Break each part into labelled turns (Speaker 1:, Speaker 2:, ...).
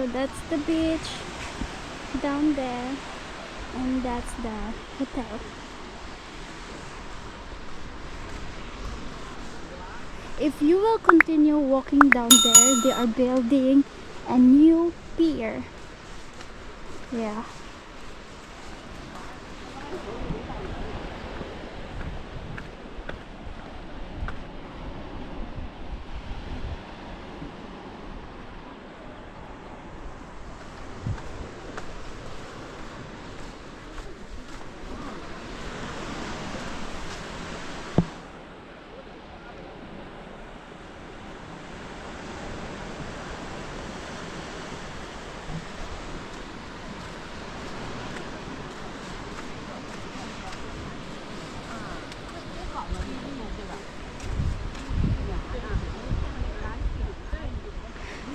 Speaker 1: So that's the beach down there, and that's the hotel. If you will continue walking down there, they are building a new pier. Yeah.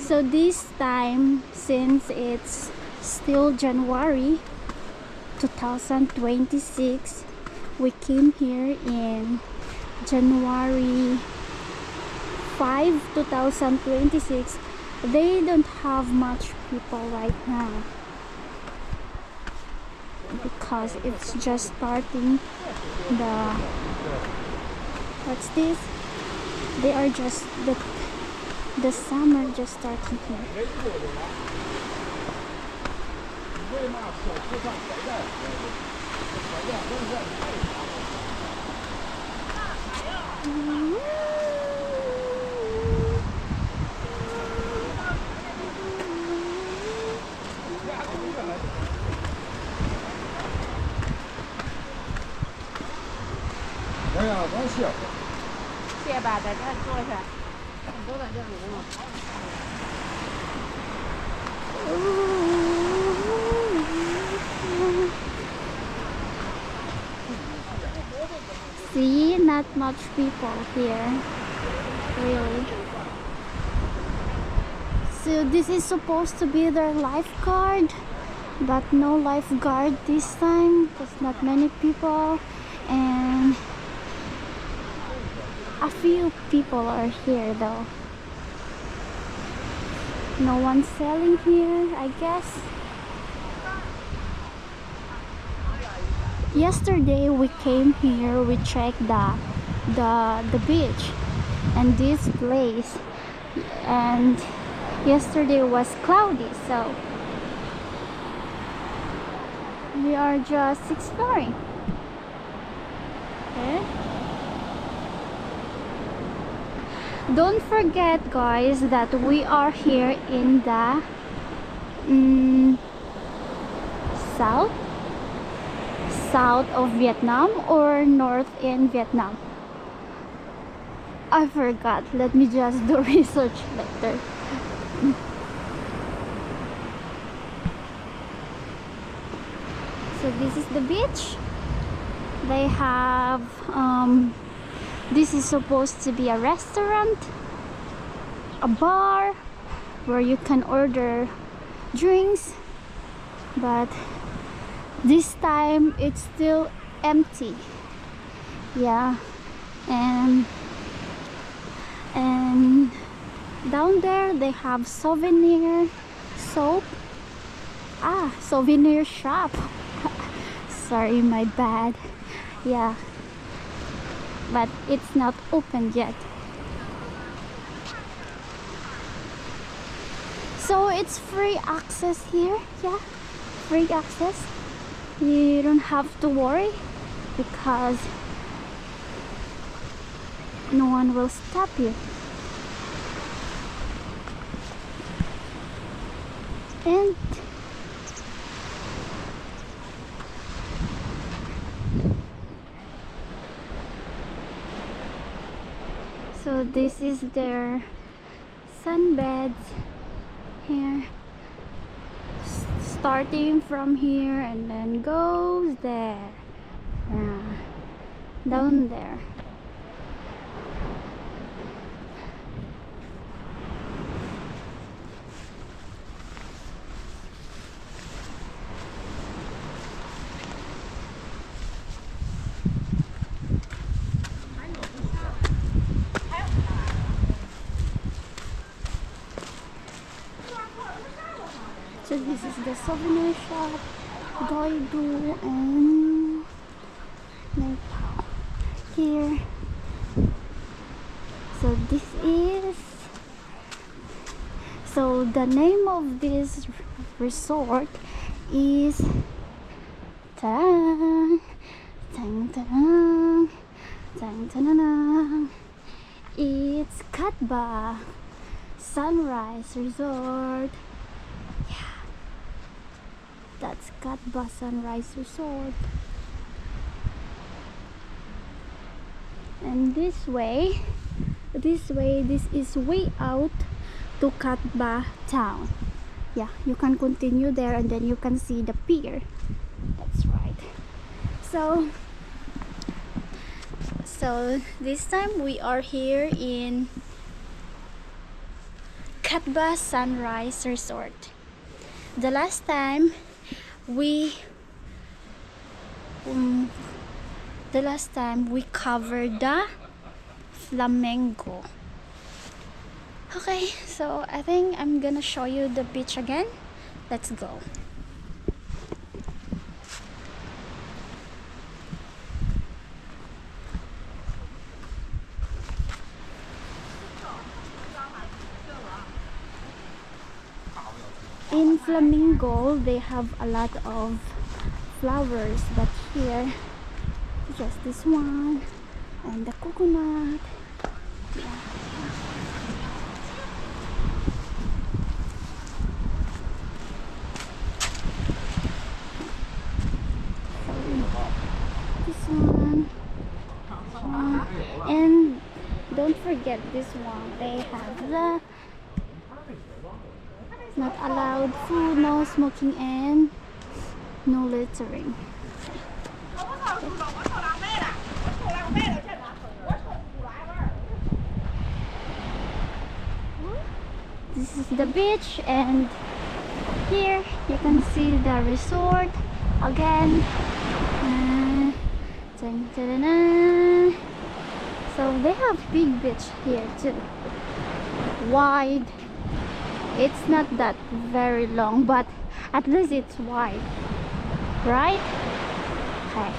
Speaker 1: So this time, since it's still January 2026, we came here in January 5, 2026. They don't have much people right now because it's just starting the, what's this? They are just the summer just starting here.
Speaker 2: 哎呀，光谢。
Speaker 3: 谢吧，在这儿坐下，都在这里呢。
Speaker 1: See, not much people here, really. So this is supposed to be their lifeguard, but no lifeguard this time because not many people, and a few people are here though. No one selling here, I guess. Yesterday we came here, we checked the beach and this place, and yesterday was cloudy, so we are just exploring. Okay. Don't forget, guys, that we are here in the south of Vietnam or north in Vietnam. I forgot. Let me just do research later. So this is the beach. They have this is supposed to be a restaurant, a bar where you can order drinks, but this time it's still empty. Yeah, and down there they have souvenir soap. Souvenir shop. Sorry, my bad. Yeah, but it's not open yet. So it's free access here. Yeah, free access. You don't have to worry because no one will stop you. And so this is their sunbeds here, starting from here and then goes there, down there. So this is the souvenir shop, Doidu and Nepal here. So this is, so the name of this resort is Tang Tang Tang Tang Tang. It's Catba Sunrise Resort. That's Catba Sunrise Resort. And this is way out to Catba town. Yeah, you can continue there and then you can see the pier. That's right. So this time we are here in Catba Sunrise Resort. The last time we covered the flamingo. Okay, so I think I'm gonna show you the beach again. Let's go. In Flamingo they have a lot of flowers, but here just this one and the coconut. Yeah. get this one. They have the not allowed food, no smoking, and no littering. This is the beach, and here you can see the resort again. Dun, dun, dun, dun. So they have big beach here too, wide. It's not that very long, but at least it's wide, right? Okay.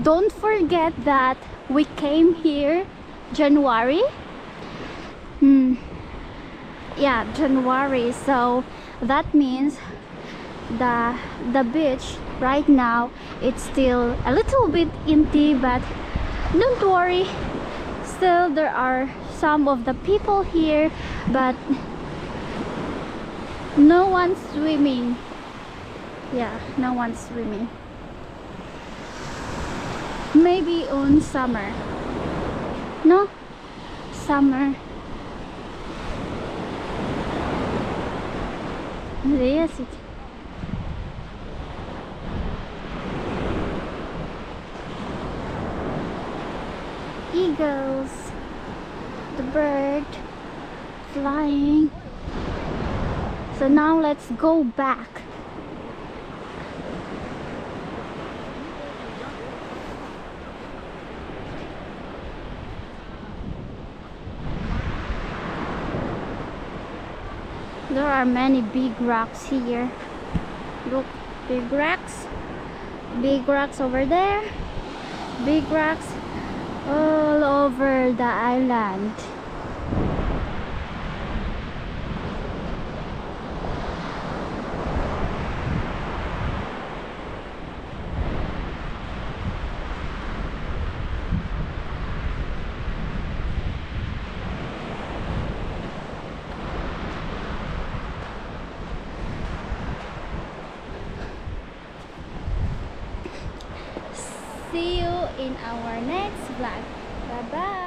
Speaker 1: Don't forget that we came here January. Yeah, January. So that means the beach right now it's still a little bit empty, but don't worry. Still, there are some of the people here, but no one's swimming. Yeah, no one's swimming. Maybe on summer. No, summer. Yes, it. Eagles, the bird flying. So now let's go back. There are many big rocks here. Look, big rocks over there, big rocks all over the island. See you in our next vlog. Bye bye.